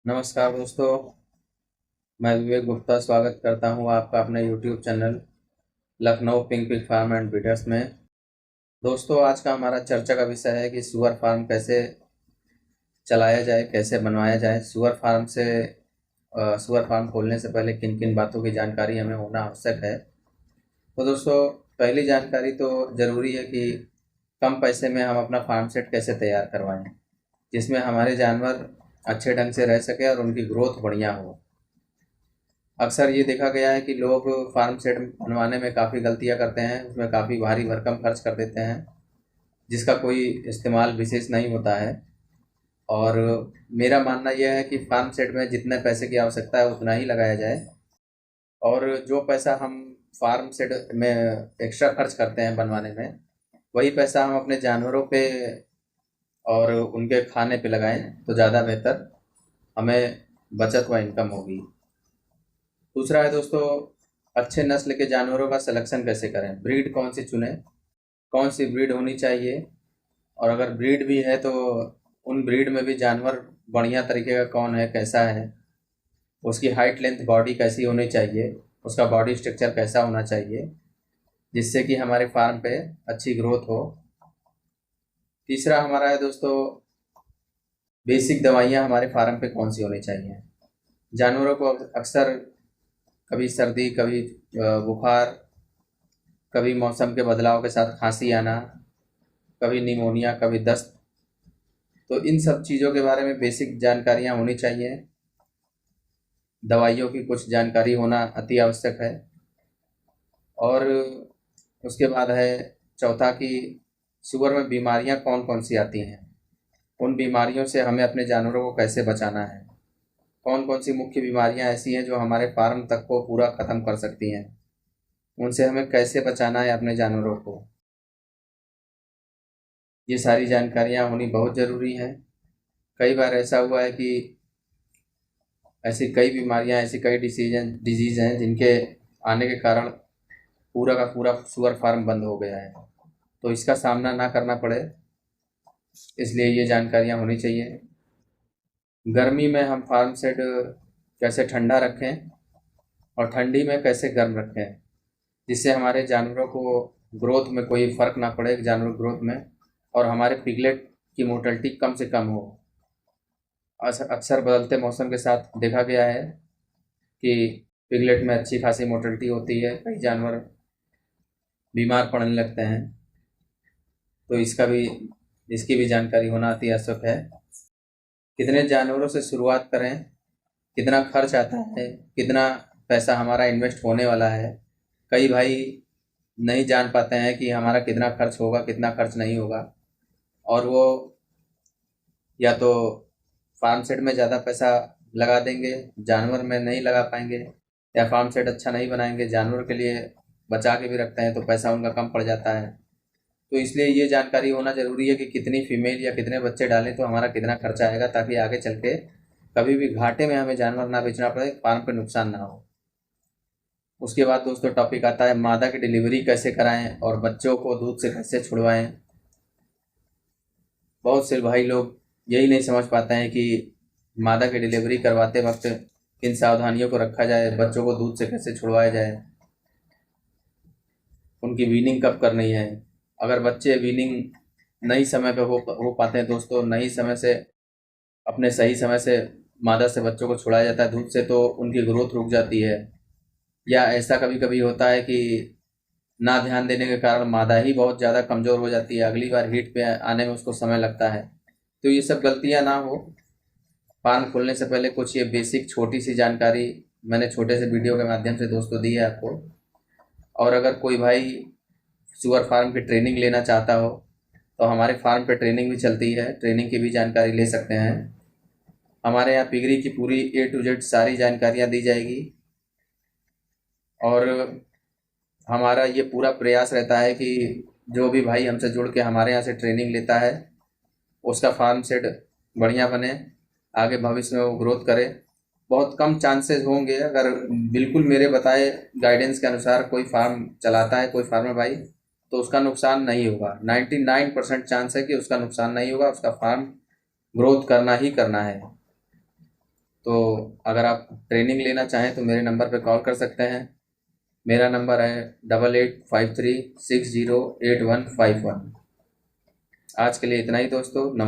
नमस्कार दोस्तों। मैं विवेक गुप्ता स्वागत करता हूं आपका अपने YouTube channel Lucknow pink pig farm and breeders में। दोस्तों, आज का हमारा चर्चा का विषय है कि सुअर फार्म कैसे चलाया जाए, कैसे बनवाया जाए। सुअर फार्म खोलने से पहले किन किन बातों की जानकारी हमें होना आवश्यक है। तो दोस्तों, पहली जानकारी तो ज़रूरी है कि कम पैसे में हम अपना फार्म सेट कैसे तैयार करवाएं, जिसमें हमारे जानवर अच्छे ढंग से रह सके और उनकी ग्रोथ बढ़िया हो। अक्सर ये देखा गया है कि लोग फार्म सेट बनवाने में काफ़ी गलतियां करते हैं, उसमें काफ़ी भारी भरकम खर्च कर देते हैं, जिसका कोई इस्तेमाल विशेष नहीं होता है। और मेरा मानना यह है कि फार्म सेट में जितने पैसे की आवश्यकता है उतना ही लगाया जाए, और जो पैसा हम फार्म सेट में एक्स्ट्रा खर्च करते हैं बनवाने में, वही पैसा हम अपने जानवरों पे और उनके खाने पे लगाएं तो ज़्यादा बेहतर हमें बचत व इनकम होगी। दूसरा है दोस्तों, अच्छे नस्ल के जानवरों का सिलेक्शन कैसे करें, ब्रीड कौन सी चुनें, कौन सी ब्रीड होनी चाहिए, और अगर ब्रीड भी है तो उन ब्रीड में भी जानवर बढ़िया तरीके का कौन है, कैसा है, उसकी हाइट लेंथ बॉडी कैसी होनी चाहिए, उसका बॉडी स्ट्रक्चर कैसा होना चाहिए, जिससे कि हमारे फार्म पे अच्छी ग्रोथ हो। तीसरा हमारा है दोस्तों, बेसिक दवाइयाँ हमारे फार्म पे कौन सी होनी चाहिए। जानवरों को अक्सर कभी सर्दी, कभी बुखार, कभी मौसम के बदलाव के साथ खांसी आना, कभी निमोनिया, कभी दस्त, तो इन सब चीज़ों के बारे में बेसिक जानकारियाँ होनी चाहिए। दवाइयों की कुछ जानकारी होना अति आवश्यक है। और उसके बाद है चौथा कि शुगर में बीमारियाँ कौन कौन सी आती हैं, उन बीमारियों से हमें अपने जानवरों को कैसे बचाना है, कौन कौन सी मुख्य बीमारियाँ ऐसी हैं जो हमारे फार्म तक को पूरा ख़त्म कर सकती हैं, उनसे हमें कैसे बचाना है अपने जानवरों को। ये सारी जानकारियाँ होनी बहुत ज़रूरी हैं। कई बार ऐसा हुआ है कि ऐसी कई बीमारियाँ, ऐसी कई डिजीज़ हैं जिनके आने के कारण पूरा का पूरा सुअर फार्म बंद हो गया है, तो इसका सामना ना करना पड़े, इसलिए ये जानकारियाँ होनी चाहिए। गर्मी में हम फार्म सेट कैसे ठंडा रखें और ठंडी में कैसे गर्म रखें, जिससे हमारे जानवरों को ग्रोथ में कोई फ़र्क ना पड़े, जानवर ग्रोथ में, और हमारे पिगलेट की मोर्टेलिटी कम से कम हो। अक्सर बदलते मौसम के साथ देखा गया है कि पिगलेट में अच्छी खासी मोर्टेलिटी होती है, कई जानवर बीमार पड़ने लगते हैं, तो इसकी भी जानकारी होना अति आवश्यक है। कितने जानवरों से शुरुआत करें, कितना खर्च आता है, कितना पैसा हमारा इन्वेस्ट होने वाला है। कई भाई नहीं जान पाते हैं कि हमारा कितना खर्च होगा, कितना खर्च नहीं होगा, और वो या तो फार्म सेट में ज़्यादा पैसा लगा देंगे, जानवर में नहीं लगा पाएंगे, या फार्म सेट अच्छा नहीं बनाएंगे, जानवर के लिए बचा के भी रखते हैं तो पैसा उनका कम पड़ जाता है। तो इसलिए ये जानकारी होना ज़रूरी है कि कितनी फीमेल या कितने बच्चे डालें तो हमारा कितना खर्चा आएगा, ताकि आगे चल के कभी भी घाटे में हमें जानवर ना बेचना पड़े, फार्म पे नुकसान ना हो। उसके बाद दोस्तों टॉपिक आता है मादा की डिलीवरी कैसे कराएं और बच्चों को दूध से कैसे छुड़वाएं। बहुत से भाई लोग यही नहीं समझ पाते हैं कि मादा की डिलीवरी करवाते वक्त किन सावधानियों को रखा जाए, बच्चों को दूध से कैसे छुड़वाया जाए, उनकी वीनिंग कब करनी है। अगर बच्चे वीनिंग नहीं समय पे हो पाते हैं दोस्तों, नहीं समय से, अपने सही समय से मादा से बच्चों को छुड़ाया जाता है दूध से, तो उनकी ग्रोथ रुक जाती है। या ऐसा कभी कभी होता है कि ना ध्यान देने के कारण मादा ही बहुत ज़्यादा कमज़ोर हो जाती है, अगली बार हीट पे आने में उसको समय लगता है। तो ये सब गलतियाँ ना हो, फार्म खोलने से पहले कुछ ये बेसिक छोटी सी जानकारी मैंने छोटे से वीडियो के माध्यम से दोस्तों दी है आपको। और अगर कोई भाई सुअर फार्म की ट्रेनिंग लेना चाहता हो तो हमारे फार्म पे ट्रेनिंग भी चलती है, ट्रेनिंग की भी जानकारी ले सकते हैं। हमारे यहाँ पिगरी की पूरी A to Z सारी जानकारियाँ दी जाएगी, और हमारा ये पूरा प्रयास रहता है कि जो भी भाई हमसे जुड़ के हमारे यहाँ से ट्रेनिंग लेता है उसका फार्म सेट बढ़िया बने, आगे भविष्य में वो ग्रोथ करे। बहुत कम चांसेस होंगे, अगर बिल्कुल मेरे बताए गाइडेंस के अनुसार कोई फार्म चलाता है कोई फार्मर भाई, तो उसका नुकसान नहीं होगा। 99% चांस है कि उसका नुकसान नहीं होगा, उसका फार्म ग्रोथ करना ही करना है। तो अगर आप ट्रेनिंग लेना चाहें तो मेरे नंबर पे कॉल कर सकते हैं। मेरा नंबर है 8853608151। आज के लिए इतना ही दोस्तों।